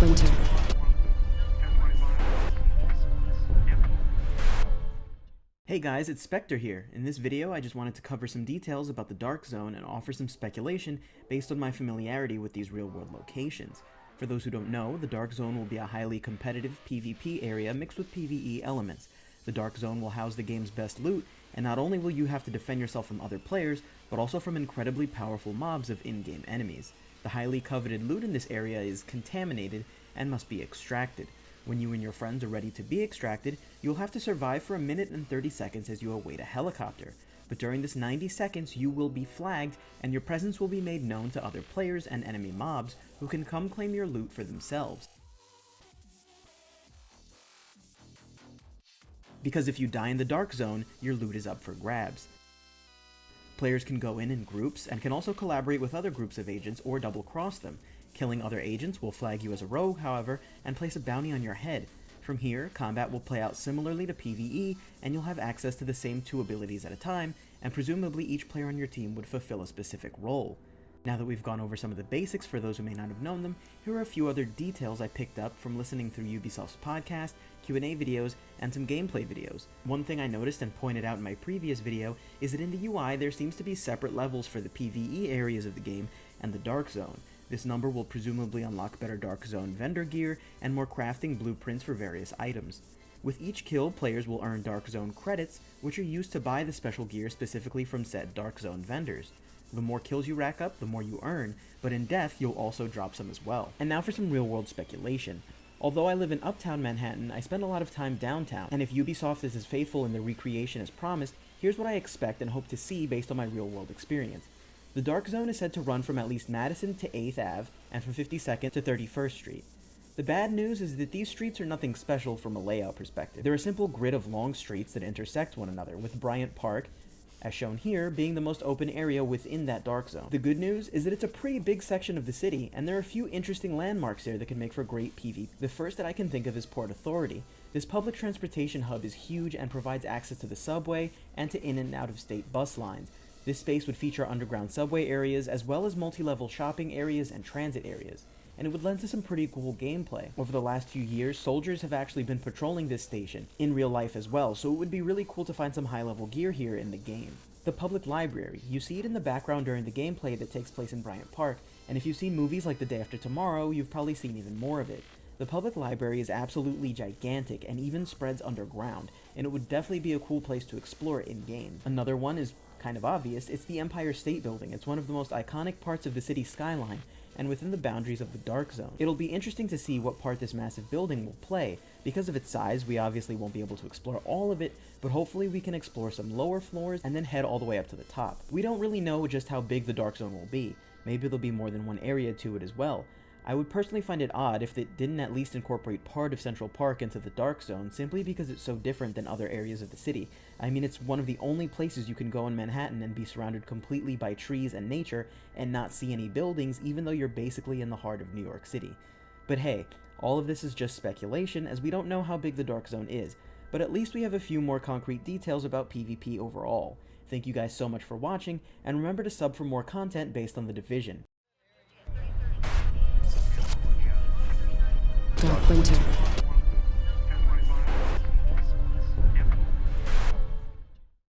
Winter. Hey guys, it's Spectre here. In this video, I just wanted to cover some details about the Darkzone and offer some speculation based on my familiarity with these real-world locations. For those who don't know, the Darkzone will be a highly competitive PvP area mixed with PvE elements. The Darkzone will house the game's best loot, and not only will you have to defend yourself from other players, but also from incredibly powerful mobs of in-game enemies. The highly coveted loot in this area is contaminated and must be extracted. When you and your friends are ready to be extracted, you'll have to survive for 1 minute and 30 seconds as you await a helicopter. But during this 90 seconds, you will be flagged, and your presence will be made known to other players and enemy mobs who can come claim your loot for themselves. Because if you die in the Darkzone, your loot is up for grabs. Players can go in groups, and can also collaborate with other groups of agents or double-cross them. Killing other agents will flag you as a rogue, however, and place a bounty on your head. From here, combat will play out similarly to PvE, and you'll have access to the same 2 abilities at a time, and presumably each player on your team would fulfill a specific role. Now that we've gone over some of the basics for those who may not have known them, here are a few other details I picked up from listening through Ubisoft's podcast, Q&A videos, and some gameplay videos. One thing I noticed and pointed out in my previous video is that in the UI there seems to be separate levels for the PvE areas of the game and the Darkzone. This number will presumably unlock better Darkzone vendor gear and more crafting blueprints for various items. With each kill, players will earn Darkzone credits, which are used to buy the special gear specifically from said Darkzone vendors. The more kills you rack up, the more you earn, but in death, you'll also drop some as well. And now for some real-world speculation. Although I live in uptown Manhattan, I spend a lot of time downtown, and if Ubisoft is as faithful in the recreation as promised, here's what I expect and hope to see based on my real-world experience. The Darkzone is said to run from at least Madison to 8th Ave, and from 52nd to 31st Street. The bad news is that these streets are nothing special from a layout perspective. They're a simple grid of long streets that intersect one another, with Bryant Park, as shown here, being the most open area within that Darkzone. The good news is that it's a pretty big section of the city, and there are a few interesting landmarks here that can make for great PvP. The first that I can think of is Port Authority. This public transportation hub is huge and provides access to the subway and to in and out of state bus lines. This space would feature underground subway areas as well as multi-level shopping areas and transit areas, and it would lend to some pretty cool gameplay. Over the last few years, soldiers have actually been patrolling this station, in real life as well, so it would be really cool to find some high-level gear here in the game. The public library. You see it in the background during the gameplay that takes place in Bryant Park, and if you've seen movies like The Day After Tomorrow, you've probably seen even more of it. The public library is absolutely gigantic and even spreads underground, and it would definitely be a cool place to explore in-game. Another one is kind of obvious. It's the Empire State Building. It's one of the most iconic parts of the city skyline, and within the boundaries of the Darkzone. It'll be interesting to see what part this massive building will play. Because of its size, we obviously won't be able to explore all of it, but hopefully we can explore some lower floors and then head all the way up to the top. We don't really know just how big the Darkzone will be. Maybe there'll be more than one area to it as well. I would personally find it odd if it didn't at least incorporate part of Central Park into the Darkzone, simply because it's so different than other areas of the city. I mean, it's one of the only places you can go in Manhattan and be surrounded completely by trees and nature and not see any buildings, even though you're basically in the heart of New York City. But hey, all of this is just speculation, as we don't know how big the Darkzone is, but at least we have a few more concrete details about PvP overall. Thank you guys so much for watching, and remember to sub for more content based on The Division. Dark Winter.